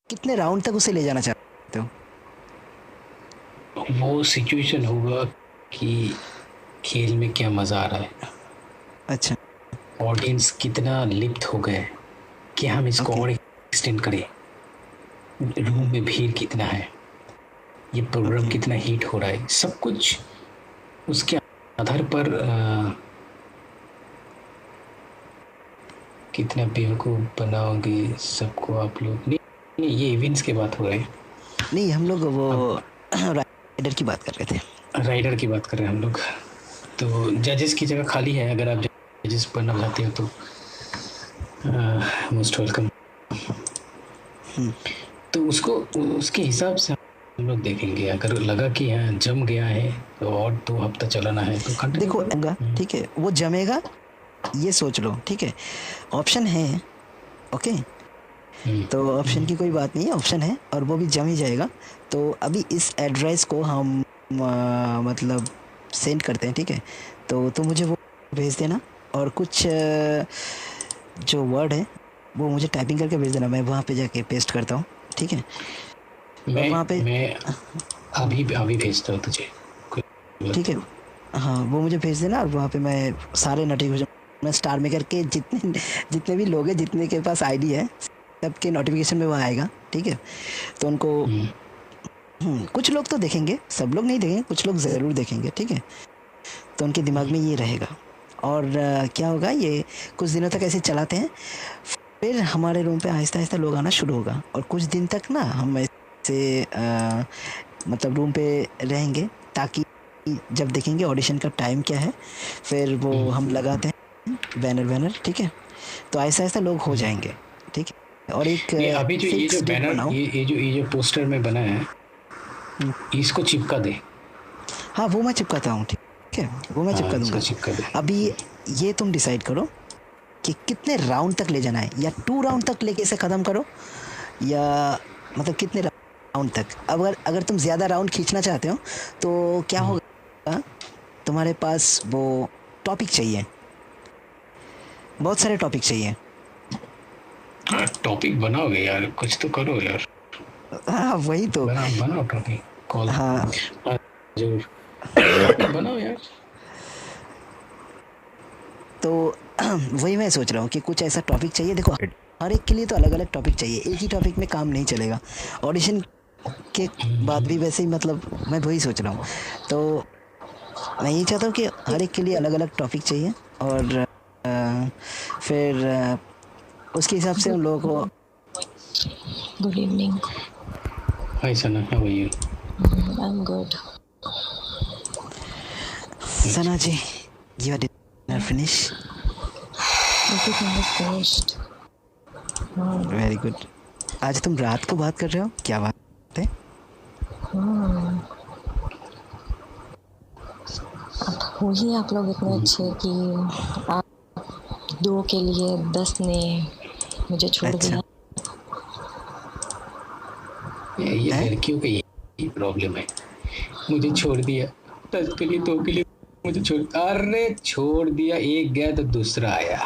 कितने राउंड तक उसे ले जाना चाहते हो? वो सिचुएशन होगा कि खेल में क्या मज़ा आ रहा है, अच्छा। ऑडियंस कितना लिप्त हो गए कि हम इसको ओके। और एक्सटेंड करें, रूम में भीड़ कितना है, ये प्रोग्राम ओके। कितना हिट हो रहा है, सब कुछ उसके आधार पर कितना बेवकूफ़ बनाओगे सबको आप लोग। नहीं नहीं, ये इवेंट्स की बात हो रही है। नहीं, हम लोग वो अब राइडर की बात कर रहे थे। राइडर की बात कर रहे हैं हम लोग। तो जजेस की जगह खाली है, अगर आप जजेस बनना चाहते हो तो मोस्ट वेलकम। हम्म। तो उसको उसके हिसाब से हम लोग देखेंगे, अगर लगा कि हाँ जम गया है तो और 2 हफ्ता चलाना है तो कंटिन्यू देखो करो। ठीक है, वो जमेगा, ये सोच लो, ठीक है। ऑप्शन है। ओके। हम्म, तो ऑप्शन की कोई बात नहीं है, ऑप्शन है और वो भी जम ही जाएगा। तो अभी इस एड्रेस को हम मतलब सेंड करते हैं, ठीक है। तो तुम मुझे वो भेज देना, और कुछ जो वर्ड है वो मुझे टाइपिंग करके भेज देना, मैं वहाँ पे जाके पेस्ट करता हूँ, ठीक है। और मैं वहाँ पे मैं अभी अभी भेजता हूँ तुझे, कोई बात ठीक है। नहीं। हाँ, वो मुझे भेज देना, और वहाँ पे मैं सारे नोटिफिकेशन मैं स्टार में करके जितने जितने भी लोग हैं, जितने के पास आईडी है, सबके नोटिफिकेशन में वहाँ आएगा, ठीक है। तो उनको हम्म, कुछ लोग तो देखेंगे, सब लोग नहीं देखेंगे, कुछ लोग ज़रूर देखेंगे, ठीक है। तो उनके दिमाग में ये रहेगा। और क्या होगा, ये कुछ दिनों तक ऐसे चलाते हैं, फिर हमारे रूम पे आहिस्ता आहिस्ता लोग आना शुरू होगा, और कुछ दिन तक ना हम ऐसे मतलब रूम पे रहेंगे, ताकि जब देखेंगे ऑडिशन का टाइम क्या है, फिर वो हम्म, हम लगाते हैं बैनर वैनर, ठीक है। तो ऐसा ऐसा लोग हो हम्म। जाएंगे, ठीक है। और एक नहीं, अभी जो ये जो फिक्स डेट बैनर, बनाओ। ये जो पोस्टर में बना है, हम्म, इसको चिपका दे। हाँ, वो मैं चिपकाता हूँ, ठीक है, वो मैं हाँ, चिपका इसको दूंगा। चिपका दे। अभी ये तुम डिसाइड करो कि कितने राउंड तक ले जाना है, या 2 राउंड तक लेके इसे ख़त्म करो, या मतलब कितने राउंड तक। अगर अगर तुम ज़्यादा राउंड खींचना चाहते हो, तो क्या हम्म, होगा, तुम्हारे पास वो टॉपिक चाहिए, बहुत सारे टॉपिक चाहिए। हाँ, टॉपिक बनाओगे यार, कुछ तो करो यार। हाँ, वही तो। बनाओ टॉपिक। कॉल। हाँ। हाँ, जरूर। टॉपिक बनाओ यार। तो वही मैं सोच रहा हूँ कि कुछ ऐसा टॉपिक चाहिए। देखो, हर एक के लिए तो अलग अलग टॉपिक चाहिए, एक ही टॉपिक में काम नहीं चलेगा। ऑडिशन के बाद भी वैसे ही, मतलब मैं वही सोच रहा हूँ। तो मैं ये चाहता हूँ कि हर एक के लिए अलग अलग टॉपिक चाहिए, और फिर उसके हिसाब से Good, उन लोगों को। good evening. Hi Sana, how are you? I'm good. Sana ji, your dinner finish? Everything is finished. Hmm. Very good. आज तुम रात को बात कर रहे हो, क्या बात है? Hmm. हो ही आप लोग इतने अच्छे कि आप 2 के लिए 10 ने मुझे छोड़ अच्छा। दिया। ये है। लड़कियों का यही प्रॉब्लम है, मुझे छोड़ दिया 10 के लिए, 2 के लिए मुझे छोड़, अरे छोड़ दिया, एक गया तो दूसरा आया,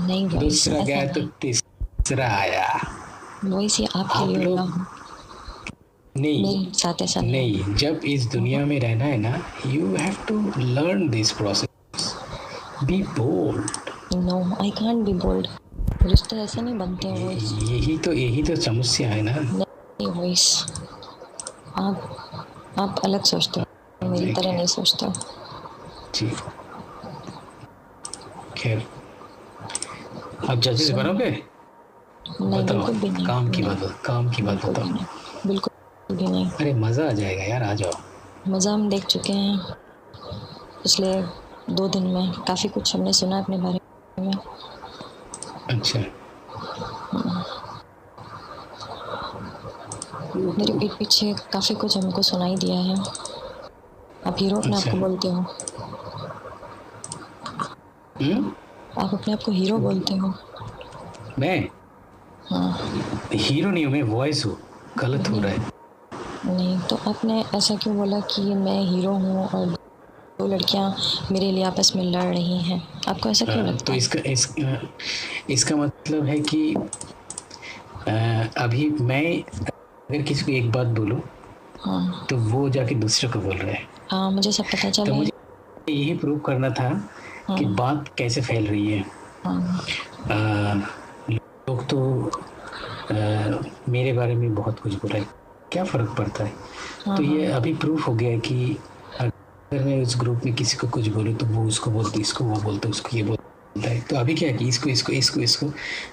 नहीं वॉइस दूसरा ऐसा गया तो नहीं, तीसरा आया। वॉइस ये आपके आप लिए हो लोग रहा, नहीं, मेरे साथ ऐसा नहीं होता। नहीं, जब इस दुनिया में रहना है ना, you have to learn this process, be bold. No, I can't be bold. रिश्ते ऐसे नहीं बनते हैं वॉइस। यही तो समस्या है ना। नहीं वॉइस, आप अलग सोचते हो, मेरी तरह देखिए नहीं सोचते हो। जी, खैर, आप जजेस सो बनोगे? नहीं, बताओ, बिल्कुल भी नहीं, नहीं, काम की बात बिल्कुल बताओ। भी नहीं, बिल्कुल भी नहीं। अरे मज़ा आ जाएगा यार, आ जाओ। मज़ा हम देख चुके हैं पिछले 2 दिन में, काफ़ी कुछ हमने सुना अपने बारे में। अच्छा, मेरे पीठ पीछे काफ़ी कुछ हमको सुनाई दिया है। आप हीरो अपने आप अच्छा। को बोलते हो, हम्म। आप अपने आप को हीरो बोलते हो। मैं हाँ। हीरो नहीं हूँ, मैं वॉइस हूँ, गलत हो रहा नहीं, है। नहीं तो आपने ऐसा क्यों बोला कि मैं हीरो हूँ और 2 लड़कियाँ मेरे लिए आपस में लड़ रही हैं? आपको ऐसा क्यों तो लगता है? इसका मतलब है कि अभी मैं अगर किसी को एक बात बोलूं हाँ तो वो जाके दूसरे को बोल रहा है। हाँ, मुझे सब पता चला तो है। मुझे यही प्रूव करना था कि हाँ बात कैसे फैल रही है। हाँ लोग तो मेरे बारे में बहुत कुछ बोला है, क्या फ़र्क पड़ता है। हाँ तो ये हाँ अभी प्रूफ हो गया है कि अगर मैं उस ग्रुप में किसी को कुछ बोलूँ तो वो उसको बोलते, इसको वो बोलते, उसको ये बोलता है। तो अभी क्या है कि इसको इसको इसको इसको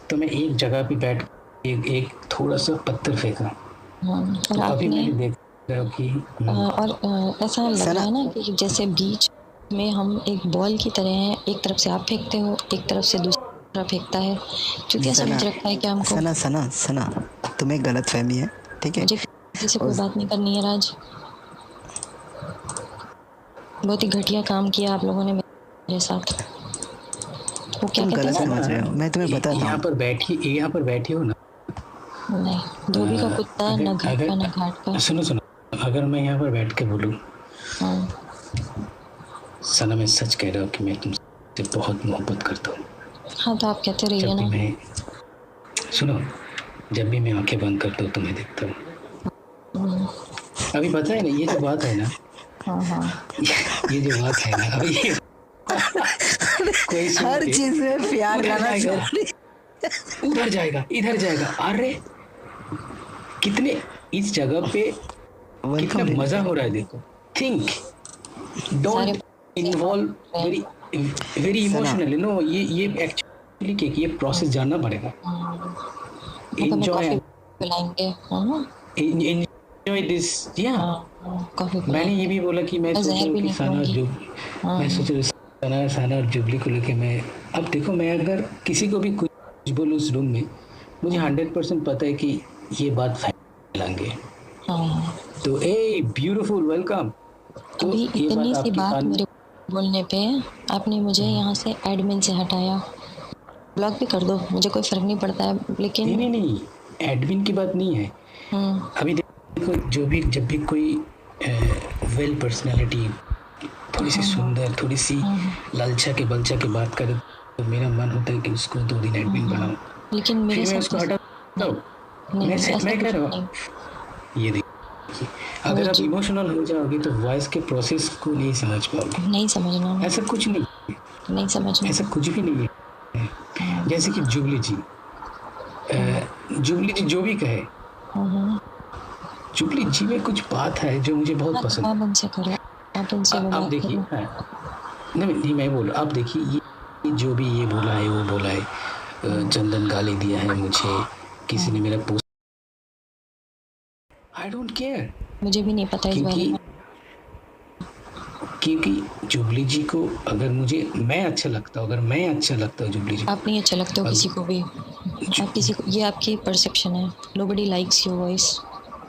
तो मैं एक जगह पे बैठ एक थोड़ा सा पत्थर फेंका। हाँ। और तो अभी आपने मैंने देख रहा हूँ कि ऐसा लग रहा सना है ना कि जैसे बीच में हम एक बॉल की तरह हैं, एक तरफ से आप फेंकते हो, एक तरफ से दूसरी तरफ फेंकता है, क्योंकि ऐसा सना मुझे लगता है कि हमको सना सना सना तुम्हें गलत फहमी है, ठीक है। मुझे किसी से और कोई बात नहीं करनी है राज। बहुत ही घटिया काम किया आप लोगों ने मेरे साथ। वो क्या तुम कहते गलत हैं समझ रहे हो, मैं तुम्हें बताता यहाँ हूँ। पर बैठी, यहाँ पर बैठी हो ना। ना, नहीं धोबी का कुत्ता अगर ना घर का ना घाट का। अगर सुनो सुनो, अगर मैं यहाँ पर बैठ के बोलूँ, हाँ सना मैं सच कह रहा हूँ कि मैं तुमसे बहुत मोहब्बत करता हूँ। हाँ, तो आप कहते रहिए जब भी ना। मैं सुनो, जब भी मैं आंखें बंद करता हूँ तुम्हें देखता हूँ। अभी पता है ना, ये जो बात है ना, हाँ हाँ ये जो बात है ना, अभी ये कोई सुन हर के चीज में प्यार उधर लाना जाएगा, जरूरी। उधर जाएगा, इधर जाएगा। अरे कितने इस जगह पे कितना वेलकम मजा हो रहा है, देखो। थिंक, सारे don't involve very very Sana emotionally. No, ये एक्चुअली क्या कि ये प्रोसेस जानना पड़ेगा। मतलब मैं एंजॉय कॉफी पिलाएंगे। हाँ एंजॉय दिस। या हाँ, कॉफी मैंने पिलाएंगे। ये भी बोला कि मैं मैं सोच जहर रहा हूँ भी कि नहीं सना और दूंगी। हाँ मैं सोच रहा हूँ सना और जुबली को लेके मैं, अब देखो मैं अगर किसी को भी कुछ बोलूँ उस रूम में, मुझे 100% पता है कि ये बात फैलाएंगे। हाँ। तो ए ब्यूटीफुल वेलकम। तो अभी ये इतनी बात सी आपकी बात मेरे बोलने पे आपने मुझे यहाँ से एडमिन से हटाया। ब्लॉक भी कर दो, मुझे कोई फर्क नहीं पड़ता है, लेकिन नहीं नहीं नहीं, एडमिन की बात नहीं है। अभी देखो, जब भी कोई वेल पर्सनालिटी थोड़ी सी सुंदर, थोड़ी सी लालचा के बलचा के बात करे, तो मेरा मन होता है कि उसको 2 दिन एडमिन बनाऊं, लेकिन मेरे फिर मैं साथ उसको ऐसा हटा दो। नहीं, ऐसा मैं कह कुछ रहा नहीं। हूँ, ये देखिए, अगर आप इमोशनल हो जाओगे तो वॉइस के प्रोसेस को नहीं समझ पाओगे। नहीं समझना, ऐसा कुछ नहीं, नहीं समझना। ऐसा कुछ भी नहीं है। जैसे कि जुबली जी, जुबली जी जो भी कहे, जुबली जी में कुछ बात है जो मुझे बहुत पसंद है। आप उनसे करो, आप उनसे आप बात देखिए, करो। नहीं मैं बोल, आप देखिए, ये जो भी ये बोला है वो बोला है, चंदन गाली दिया है मुझे, किसी ने मेरा पोस्ट, आई डोंट केयर। मुझे भी नहीं पता इस बारे में। क्योंकि जुबली जी को अगर मैं अच्छा लगता हूँ, अगर मैं अच्छा लगता हूँ जुबली जी, आप नहीं अच्छे लगते हो किसी को भी। आप किसी को, ये आपकी परसेप्शन है। Nobody likes your voice.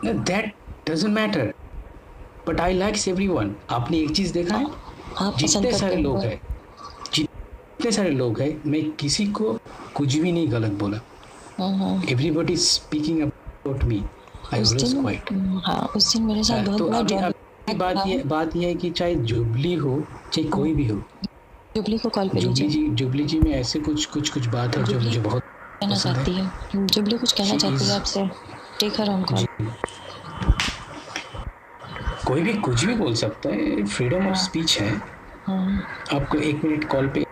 That doesn't matter, but I likes everyone. आपने एक चीज देखा है, आप पसंद जितने करते सारे हो। लोग हैं, जितने सारे लोग हैं, मैं किसी को कुछ भी नहीं गलत बोला। एवरीबॉडी स्पीकिंग अबाउट मी, आई उस ऑलवेज दिन क्वाइट। उस दिन मेरे साथ बहुत तो बड़ा अभी ड्रॉबैक बात ये है कि चाहे जुबली हो, चाहे कोई भी हो, जुबली को कॉल पे लीजिए। जुबली जी में ऐसे कुछ बात है जो मुझे बहुत कहना पसंद चाहती है। है, जुबली कुछ कहना She चाहती है is- आपसे। Take her on call. कोई भी कुछ भी बोल सकता है, फ्रीडम ऑफ स्पीच है। आपको 1 मिनट कॉल पे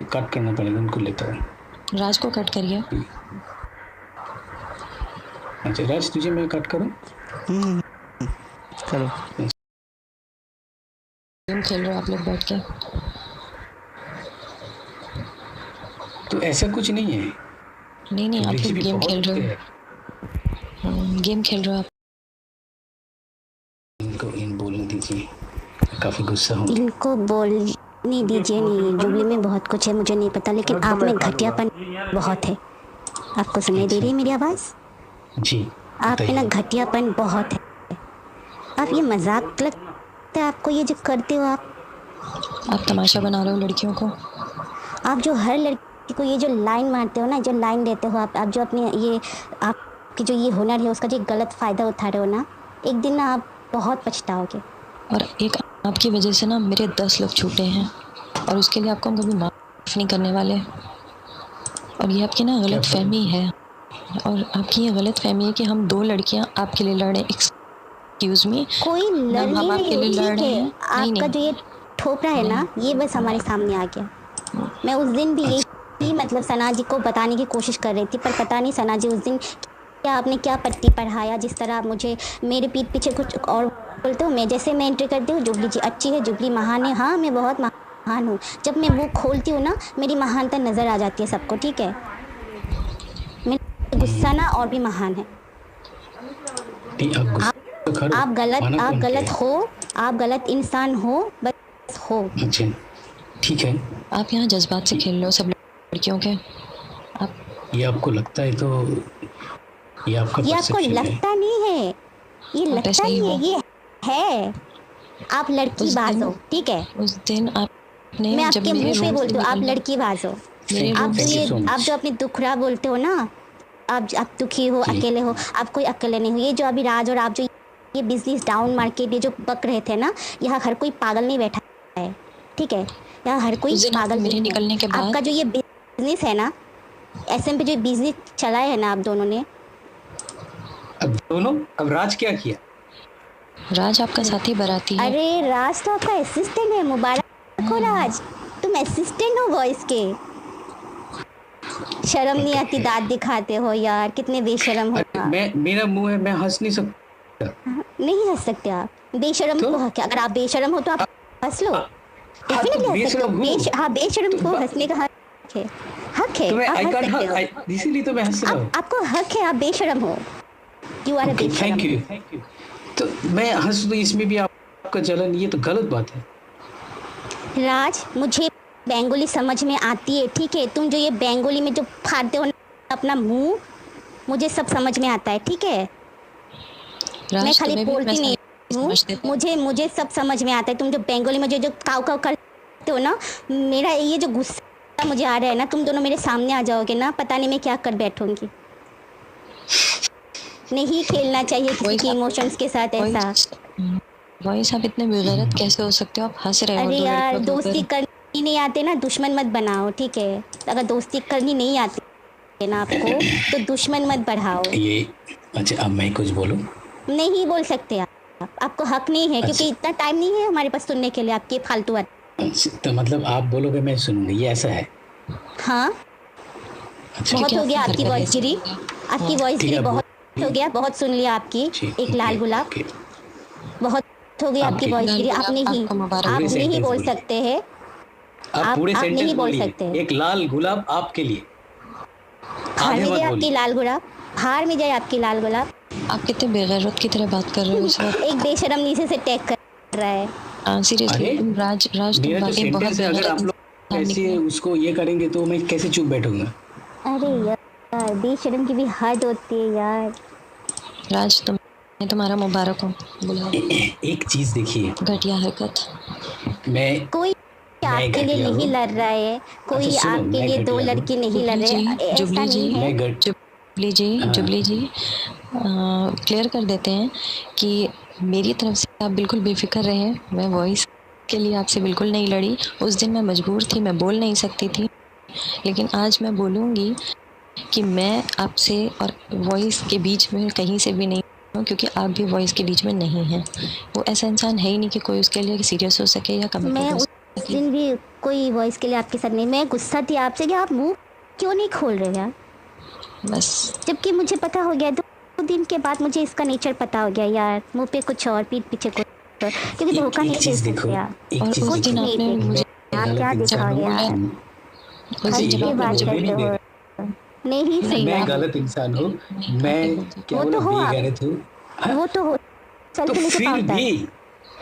कट करना पड़ेगा, उनको लेता हूँ। राज को कट करिए। अच्छा राज, तुझे मैं कट करूँ? चलो। गेम खेल रहे हो आप लोग बैठ के। तो ऐसा कुछ नहीं है। नहीं, आप लोग गेम खेल रहे हो। गेम खेल रहे हो आप। इनको बोलने दीजिए, काफी गुस्सा हूँ। इनको बोलने दीजिए। नहीं, जुबली में बहुत कुछ है, मुझे नहीं पता, लेकिन आप में घटियापन बहुत है। आपको सुनाई दे रही है मेरी आवाज़? जी, आप में ना घटियापन बहुत है। आप ये मजाक लगता है आपको, ये जो करते हो आप तमाशा बना रहे हो लड़कियों को। आप जो हर लड़की को ये जो लाइन मारते हो ना, जो लाइन देते हो आप जो अपने ये आपकी जो ये हुनर है उसका जो गलत फ़ायदा उठा रहे हो ना, एक दिन ना आप बहुत पछताओगे। और एक आपकी वजह से ना मेरे 10 लोग छूटे हैं, और उसके लिए आपको हम कभी माफ़ नहीं करने वाले। और ये आपकी ना गलत फहमी है। और आपकी ये गलत फहमी है कि हम 2 लड़कियां आपके लिए लड़ रहे हैं। एक्सक्यूज़ मी, कोई लड़नी हम नहीं आपके हो, लिए लड़ ठीक रहे है। हैं। नहीं, आपका नहीं। जो ये ठोकरा है ना, ये बस हमारे सामने आ गया। मैं उस दिन भी यही मतलब सना जी को बताने की कोशिश कर रही थी, पर पता नहीं सना जी उस दिन क्या आपने क्या पट्टी पढ़ाया, जिस तरह आप मुझे मेरे पीठ पीछे कुछ और बोलते हो। मैं जैसे मैं एंट्री करती हूँ, जुबली जी अच्छी है, जुबली महान है, हाँ मैं बहुत महान हूँ। जब मैं मुंह खोलती हूँ ना, मेरी महानता नजर आ जाती है सबको, ठीक है। मेरा गुस्सा ना और भी महान है। नहीं, आप गुस्सा तो करो, आप माना कौन गलत कहे? हो, आप गलत इंसान हो, बस हो। अच्छा, ठीक है। आप यहाँ जज्बात से खेल रहे हो सब लड़कियों के। आप ये आपको लगता है तो ये आपका ये आपको परसेप्शन है। लगता नहीं है, ये आप लगता ऐसे ही नहीं है, हो। ये है। आप लड़की उस बाज दिन हो, ठीक है। उस दिन आपने मैं जब आपके मेरे मुंह पे रूम से बोलती हूँ, आप निकलना लड़की बाज हो। मेरे Thank you, room thank you से so much. आप जो अपनी दुखड़ा बोलते हो ना, आप दुखी हो, जी। अकेले हो, आप कोई अकेले नहीं हो। ये जो अभी राज और आप जो ये बिजनेस डाउन मार्केट ये जो बक रहे थे ना, यहाँ हर कोई पागल नहीं बैठा है, ठीक है। यहाँ हर कोई उस दिन पागल मेरे नहीं निकलने के है। बाद आपका जो ये बिजनेस है ना, एसएम पे जो बिजनेस चलाया है ना आप दोनों ने, अब राज क्या किया? राज आपका साथी बाराती है। अरे राज तो आपका असिस्टेंट है, मुबारक हो राज, तुम असिस्टेंट हो वॉइस के। शर्म नहीं आती, दांत दिखाते हो यार, कितने बेशरम हो अरे आप। मेरा मुंह है, मैं हंस नहीं सकता। नहीं हंस सकते आप, बेशरम तो? को हक है। अगर आप बेशरम हो तो आप हंस लो, हाँ, तो डेफिनेटली हंस सकते हो। बेशरम हूँ। हाँ, बेशरम को हंसने का हक है, हक है, तो मैं आप आई हंस कांट सकते हो। हंस, इसीलिए तो मैं हंस रहा हूँ। आपको हक है, आप बेशरम हो, यू आर अ ओके, बेशरम। Thank you. तो मैं हंस तो इसमें भी आपका जलन, ये तो गलत बात है। राज, मुझे बंगाली समझ में आती है, ठीक है। तुम जो ये बंगाली में जो फाड़ते हो ना अपना मुंह, मुझे सब समझ में आता है, ठीक है। मैं राज खाली तुम्हें भी बोलती नहीं हूँ, समझते थे। मुझे सब समझ में आता है। तुम जो बंगाली में जो काव काव करते हो ना, मेरा ये जो गुस्सा मुझे आ रहा है ना, तुम दोनों मेरे सामने आ जाओगे ना, पता नहीं मैं क्या कर बैठूंगी। नहीं खेलना चाहिए किसी के इमोशंस के साथ ऐसा। वॉइस आप इतने बेगैरत कैसे हो सकते हो? आप हंस रहे हो अरे 2 यार, लड़कियों के दोस्ती ऊपर। करनी नहीं आते ना, दुश्मन मत बनाओ, ठीक है। अगर दोस्ती करनी नहीं आती है ना आपको, तो दुश्मन मत बढ़ाओ। ये अच्छा, अब मैं कुछ बोलूं? नहीं बोल सकते आप, आपको हक नहीं है, क्योंकि अच्छा। इतना टाइम नहीं है हमारे पास सुनने के लिए आपकी फालतू बात। अच्छा, तो मतलब आप बोलोगे मैं सुनूंगी, ये ऐसा है? हाँ, अच्छा, बहुत क्योंकि हो गया आपकी आपकी हरकतें वॉइस गिरी, आपकी वॉइस ठीक गिरी, है, बहुत हो गया, बहुत सुन लिया आपकी। ठीक, एक लाल ओके, गुलाब, ओके। बहुत हो गई आपकी आपकी वॉइस गिरी। लाल आप गुलाब नहीं, आपको मुबारक आप पूरे नहीं सेंटेंस बोल बोलिए। सकते हैं, आप पूरे आप सेंटेंस नहीं बोल बोलिए। सकते हैं। एक लाल गुलाब आपके लिए, हार आधे में मत जाए आपकी बोलिए। लाल गुलाब, हार में जाए आपकी लाल गुलाब। आप कितने बेगैरत की तरह बात कर रहे हो इस वक्त। एक बेशरम नीचे से टैग कर रहा है। सीरियसली अरे, तुम राज तुम मेरा जो वाकई बहुत सेंटेंस है, अगर आप बेगैरत लोग इंसान ऐसे निकले। उसको ये करेंगे तो मैं कैसे चुप बैठूंगा? अरे यार, बेशरम की भी हद होती है यार। राज तुम्हारा मुबारक हो। बुलाओ। एक चीज देखिए, घटिया हरकत। मैं कोई आपके लिए घटिया नहीं हूँ। लड़ रहा है, कोई अच्छा सुनो, आपके मैं लिए 2 घटिया हूँ। लड़की नहीं लड़ जुबली रहे, जी, ऐसा जुबली जी, नहीं है। मैं घट जुबली जी, हाँ। जुबली जी, क्लियर कर देते हैं कि मेरी तरफ से आप बिल्कुल बेफिक्र रहें। मैं वॉइस के लिए आपसे बिल्कुल नहीं लड़ी। उस दिन मैं मजबूर थी, मैं बोल नहीं सकती थी, लेकिन आज मैं बोलूँगी कि मैं आपसे और वॉइस के बीच में कहीं से भी नहीं हूँ, क्योंकि आप भी वॉइस के बीच में नहीं हैं। वो ऐसा इंसान है ही नहीं कि कोई उसके लिए सीरियस हो सके या मैं कमिटेड हो उस सके। दिन भी कोई वॉइस के लिए आपके साथ नहीं, मैं गुस्सा थी आपसे कि आप मुंह क्यों नहीं खोल रहे यार। बस जबकि मुझे पता हो गया 2 दिन के बाद, मुझे इसका नेचर पता हो गया यार, मुंह पे कुछ और, पीठ पीछे कुछ और, क्योंकि धोखा एक नहीं दे चीज देखो, सकते आप, एक और चीज उस कुछ दिन देखो, नहीं आपने देखते मुझे आप, क्या गलत दिखाओ इंसान हूँ यार, उस अच्छा, दिन ये जब की आपने बात मुझे जवाब नहीं करते दे हो, रहे। नहीं नहीं, सुनना। मैं गलत इंसान हूँ, मैं क्या वो बोला, तो हो आप, बेगैरत हूँ। हाँ? वो तो हो, तो चलते नहीं तो फिर पाता है। भी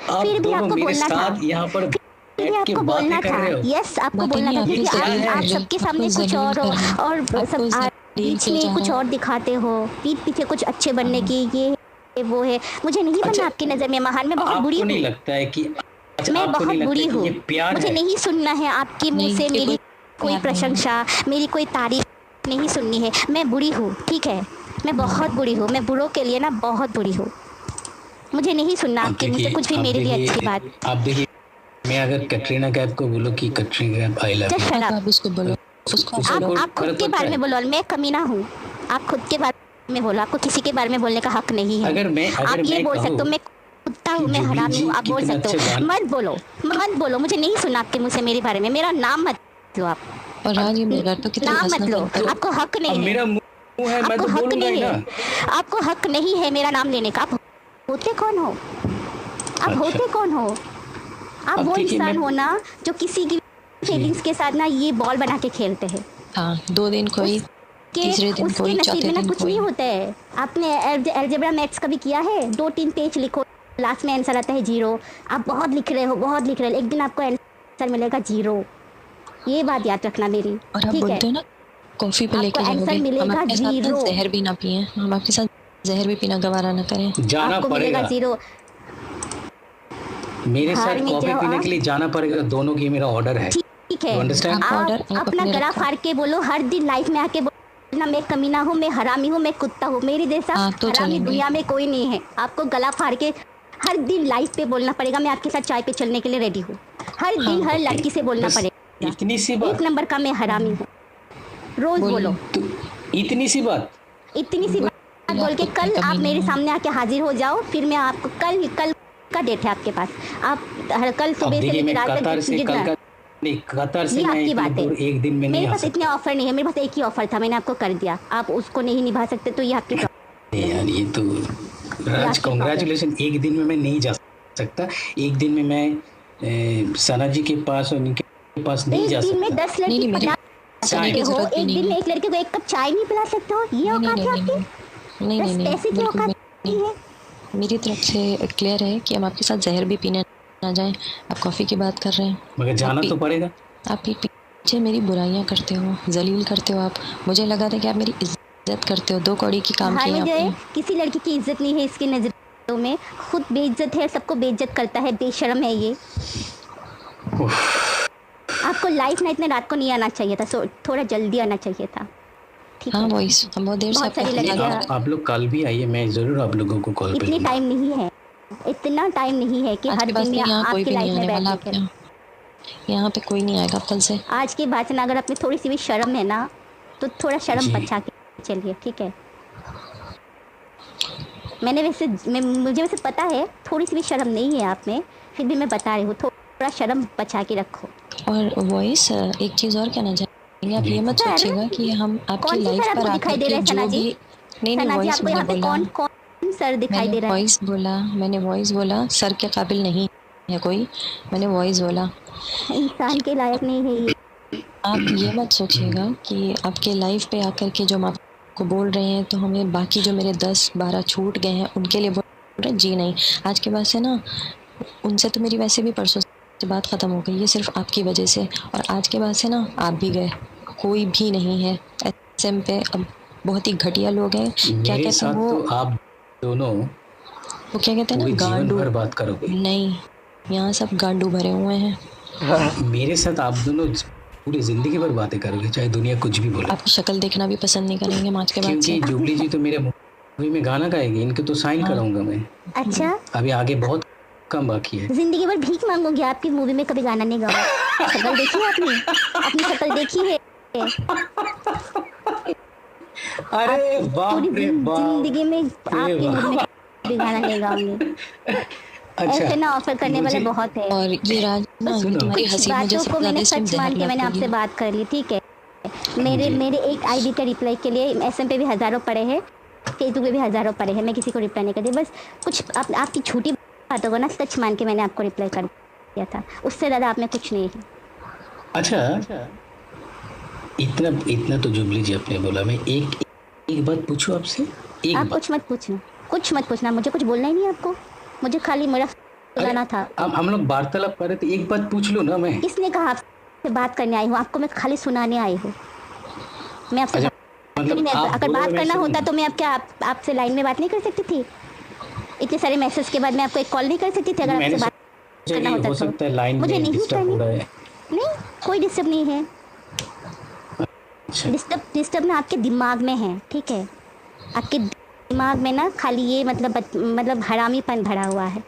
आप फिर भी दोनों आपको मेरे बोलना था, साथ यहाँ पर फिर भी बैठ के आपको बातें बोलना कर था। रहे हो। यस, आपको बातें बोलना नहीं, था, आपको क्योंकि क्या जलील है? आप कर रहे सबके हैं, सामने आपको कुछ जलील और हो, कर रहे हैं, और सब आपको जलील बीच किया में जा कुछ रहा और दिखाते हो, पीठ पीछे कुछ अच्छे बनने की, ये है, वो है। मुझे नहीं अच्छा, बनना आपकी नज़र में महान, मैं बहुत बुरी आपको नहीं हूँ, लगता है कि अच्छा, मैं आपको बहुत नहीं लगता बुरी है कि हूँ। ये प्यार मुझे है? नहीं सुनना है आपके मुंह नहीं, से ये मेरी कोई प्यार नहीं है। प्रशंसा, मेरी कोई तारीफ नहीं सुननी है। मैं बुरी हूँ, ठीक है, मैं बहुत बुरी हूँ, मैं बुरों के लिए ना बहुत बुरी हूँ। मुझे नहीं सुनना आप आपके मुंह से देखिए, कुछ भी मेरे लिए अच्छी बात। आप देखिए, मैं अगर कटरीना कैफ को बोलूँ कि Katrina Kaif I love just you, shut हाँ, तो अप। आप उसको बोलो, उसको उसे आप बोलो। फर्क खुद के पड़ता बारे है? में बोलो, मैं कमीना हूँ, आप खुद के बारे में बोलो, आपको किसी के बारे में बोलने का हक नहीं है। अगर आप ये मैं बोल सकते हो कहूँ मैं कुत्ता हूँ, मैं जुबली हरामी जी हूँ, आप बोल कितने सकते अच्छे हो। गाने मत बोलो, मुझे नहीं सुना आपके मुँह से मेरे बारे में, मेरा नाम मत लो आप, और राज ये मेरा तो कितना नाम मत हंसना लो, बनता है। आपको हक अब नहीं है, मेरा मुंह है, मैं आपको तो हक बोलूंगा ही नहीं ना। है, आपको हक नहीं है मेरा नाम लेने का। आप होते कौन हो? आप अच्छा, होते कौन हो? आप अब वो देखिए इंसान मैं हो ना जो किसी की जी फीलिंग्स के साथ ना ये बॉल बना के खेलते हैं। हाँ, 2 दिन कोई, के तीसरे दिन उसके कोई, नसीब चौथे में ना दिन कुछ कोई। नहीं होता है। आपने अलजेब्रा मैथ्स कभी किया है? 2-3 पेज लिखो, लास्ट में आंसर आता है 0। आप बहुत लिख रहे हो, बहुत लिख रहे हो, एक दिन आपको आंसर मिलेगा 0। ये बात याद रखना मेरी, और आप ठीक है? बोलते हो ना कॉफी पे आपको लेके आंसर जाओगे, हम मिलेगा आपके साथ ना 0, जहर भी ना पिए, हम आपके साथ जहर भी पीना गवारा ना करें। जाना आपको मिलेगा पड़ेगा, 0। मेरे हार साथ में कॉफी जाओ पीने के आप, लिए जाना पड़ेगा, दोनों की मेरा ऑर्डर है। ठीक है? You understand? आपका ऑर्डर आप आप अपना अपने गला रखो। फाड़ के बोलो, हर दिन लाइफ में आके बोलना मैं कमीना हूँ, मैं हरामी हूँ, मैं कुत्ता हूँ, मेरे जैसा हाँ, तो हरामी चलेंगे। दुनिया में कोई नहीं है। आपको गला फाड़ के हर दिन लाइफ पे बोलना पड़ेगा मैं आपके साथ चाय पे चलने के लिए रेडी हूँ। हर दिन हाँ, हर लड़की से बोलना बस पड़ेगा इतनी सी 1 बात, नंबर का मैं हरामी हूँ। रोज बोलिए। बोलो, तो इतनी सी बात। इतनी सी बात बोलिए, बोल आप के कुत्ते कल आप कमीने मेरे हैं। सामने आके हाजिर हो जाओ, फिर मैं आपको कल कल का डेट है आपके पास, आप कल अब सुबह से देखिए लेकर मैं रात कतार तक से कल जितना, का नहीं, कतार से ये मैं आपकी इतनी बात है। दूर एक दिन में नहीं मेरे आ पास इतने सकता। ऑफर नहीं है, मेरे पास एक ही ऑफर था, मैंने आपको कर दिया, आप उसको नहीं निभा सकते तो ये आपकी नहीं प्रॉब्लम यार, है, ये तो ये राज आपकी प्रॉब्लम। कॉन्ग्रेचुलेशन, एक दिन में मैं नहीं जा सकता। एक दिन में मैं सना जी के पास और उनके पास नहीं एक जा दिन में सकता। 10 नहीं, लड़की नहीं, मेरे पटा पास आने सकते की हो, ज़रूरत भी एक नहीं दिन में है। एक लड़के को 1 कप चाय नहीं पिला सकते हो, ये नहीं, नहीं, औकात नहीं, है नहीं, आपकी? नहीं, नहीं, नहीं, बस नहीं, पैसे की बिल्कुल औकात भी नहीं नहीं। है। मेरी तरफ से क्लियर है कि हम आपके साथ जहर भी पीने ना जाएँ। आप कॉफ़ी की बात कर रहे हैं। मगर आप जाना पी तो पड़ेगा। आप पीछे मेरी बुराइयाँ करते हो, ज़लील करते हो आप। मुझे लगा था कि आप मेरी इज़्ज़त करते हो, 2 कौड़ी की काम हार किए में जो है आपने। किसी लड़की की इज्जत नहीं है इसकी नजरों में, खुद बेइज्जत है, सबको बेइज्जत करता है, बेशर्म है ये। आपको लाइफ ना इतने रात को नहीं आना चाहिए था, थोड़ा जल्दी आना चाहिए था, ठीक हाँ, है? वॉइस हम बहुत देर से बहुत आपका सारी नहीं, इंतज़ार कर लड़कियां, रहे आप लोग कल भी आइए, मैं ज़रूर आप लोगों को कॉल पे इतनी लूँगा। टाइम नहीं है, इतना टाइम नहीं है कि हैं। आज हर के बाद दिन से में यहाँ कोई आपकी भी नहीं लाइफ में आने वाला बैठने आपके के। यहाँ। यहाँ पे कोई नहीं आएगा कल से। आज के बाद से ना अगर आप में थोड़ी सी भी शर्म है ना, तो थोड़ा शर्म जी बचा के चलिए, ठीक है? मुझे वैसे पता है थोड़ी सी भी शर्म नहीं है आप में, फिर भी मैं बता रही हूँ थोड़ा शर्म बचा के रखो। और वॉइस एक चीज़ और कहना चाहेंगे, आप जी ये मत सर, सोचिएगा कि हम आपकी कौन सी लाइफ सर पर आपको दिखाई आकर दे रहा के है सना जो जी? भी नहीं सना जी वॉइस आपको मैंने यहाँ पे बोला, कौन सर दिखाई दे रहा है? मैंने सर के काबिल नहीं है कोई, मैंने वॉइस बोला। इंसान के लायक नहीं है ये। आप ये मत सोचिएगा कि आपके लाइफ पे आकर के जो हम आपको बोल रहे हैं तो हमें बाकी जो मेरे 10-12 छूट गए हैं उनके लिए बोल रहे हैं, जी नहीं। आज के बाद से ना उनसे तो मेरी वैसे भी परसों से बात ख़त्म हो गई है, सिर्फ आपकी वजह से। और आज के बाद से ना आप भी गए, कोई भी नहीं है एसएम पे। अब बहुत ही घटिया लोग हैं, क्या मेरे कहते हैं साथ तो आप दोनों वो क्या कहते हैं पूरे ना, जीवन गांडू। भर बात करोगे। नहीं, यहाँ सब गांडू भरे हुए हैं। मेरे साथ आप दोनों पूरी जिंदगी भर बातें करोगे, चाहे दुनिया कुछ भी बोले। आपकी शक्ल देखना भी पसंद नहीं करेंगे हम आज के बाद से। क्योंकि जुबली जी तो मेरे मूवी में गाना गाएगी, इनके तो साइन हाँ। कराऊंगा मैं। अच्छा, अभी आगे बहुत कम बाकी है। जिंदगी भर भीख मांगोगे? आपकी मूवी में कभी गाना नहीं गाओ? शक्ल देखी है आपने? अपनी शक्ल देखी है? अरे बाप पूरी रे बाप जिंदगी में रे आपकी मूवी में बाप। कभी गाना नहीं गाओगे? अच्छा, ऐसे ना ऑफर करने वाले मुझे बहुत है। और ये राज ना, ये सुनो। तुम्हारी कुछ हंसी मुझे बातों सबसे को मैंने ज़्यादा सिर्फ सच मान जहर के मैंने लगती आपसे है। बात कर ली, ठीक है? जी। मेरे एक आईडी के रिप्लाई के लिए एसएम पे भी हज़ारों पड़े हैं, फेसबुक पे भी हज़ारों पड़े हैं, मैं किसी को रिप्लाई नहीं करती। बस कुछ आपकी छोटी बातों को ना सच मान के मैंने आपको रिप्लाई कर दिया था, उससे ज़्यादा आप में कुछ नहीं है। अच्छा, इतना इतना तो जुबली जी आपने बोला। मैं एक बात पूछूं आपसे? एक आप बात। कुछ मत पूछना, मुझे कुछ बोलना ही नहीं आपको, मुझे खाली मेरा सुनाना था। अब हम लोग वार्तालाप कर रहे थे, एक बात पूछ लो ना। मैं किसने कहा आपसे बात करने आई हूँ? आपको मैं खाली सुनाने आई हूँ। मैं आपसे अच्छा, बात मतलब नहीं, आप अगर बोलो, बात मैं करना सुनूं। होता तो मैं आपसे लाइन में बात नहीं कर सकती थी? इतने सारे मैसेज के बाद मैं आपको एक कॉल नहीं कर सकती थी अगर मैंने आपसे बात सोचा करना कि होता हो तो? सकता है लाइन मुझे में नहीं डिस्टर्ब हो करनी। रहा है। नहीं, कोई डिस्टर्ब नहीं है। अच्छा, डिस्टर्ब ना आपके दिमाग में है, ठीक है? आपके दिमाग में ना खाली ये मतलब हरामीपन भरा हुआ है,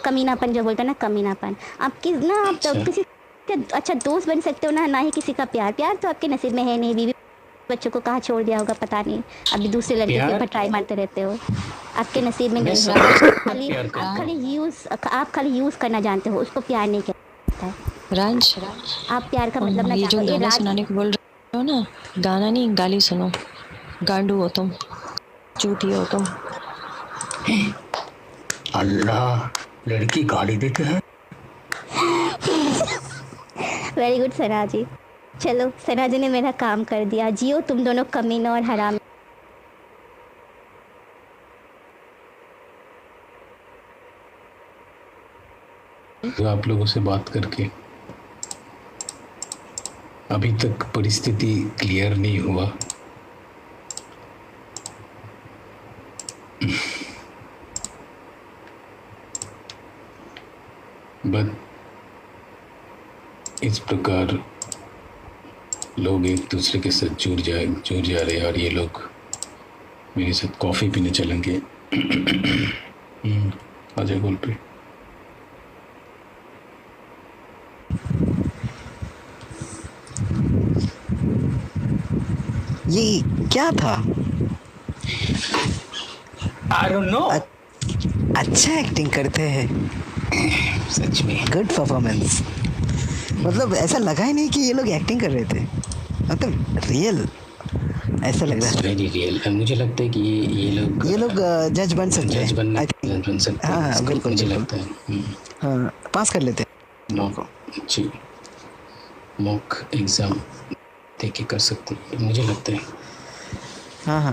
कमीनापन जो बोलते हैं ना, कमीनापन। आपकी ना आप तो अच्छा। किसी का अच्छा दोस्त बन सकते हो ना ही किसी का प्यार तो आपके नसीब में है नहीं, बीवी बच्चों को कहाँ छोड़ दिया होगा पता नहीं, अभी दूसरे लड़के के प्यार ऊपर ट्राई मारते रहते हो। आपके नसीब में मैं नहीं सब है। प्यार करता हूँ। आप खाली यूज करना जानते हो, उसको प्यार नहीं कहता है। राज, आप प्यार का मतलब ना ये जो जानो। गाना सुनाने को बोल रहे हो ना, गाना नहीं गाली सुनो। गांडू हो तुम, झूठी हो तुम। अल्लाह, लड़की गाली देते हैं। वेरी गुड सना जी। चलो सना जी ने मेरा काम कर दिया। जियो तुम दोनों कमीना और हराम। आप लोगों से बात करके अभी तक परिस्थिति क्लियर नहीं हुआ। बट इस प्रकार लोग एक दूसरे के साथ जुड़ जा रहे हैं और ये लोग मेरे साथ कॉफ़ी पीने चलेंगे। अजय बोल पे ये क्या था? I don't know. अच्छा एक्टिंग करते हैं, सच में गुड परफॉर्मेंस। मतलब ऐसा लगा ही नहीं कि ये लोग एक्टिंग कर रहे थे, मतलब रियल ऐसा लग रहा है। Very real. मुझे लगता है कि ये लोग जज बन सकते जज हैं। बनने I think। जज बन सकते हैं। हाँ इसका बिल्कुल मुझे बिल्कुल। लगता है। हाँ पास कर लेते हैं। मॉक जी, मॉक एग्ज़ाम दे के कर सकते हैं, मुझे लगता है। हाँ हाँ।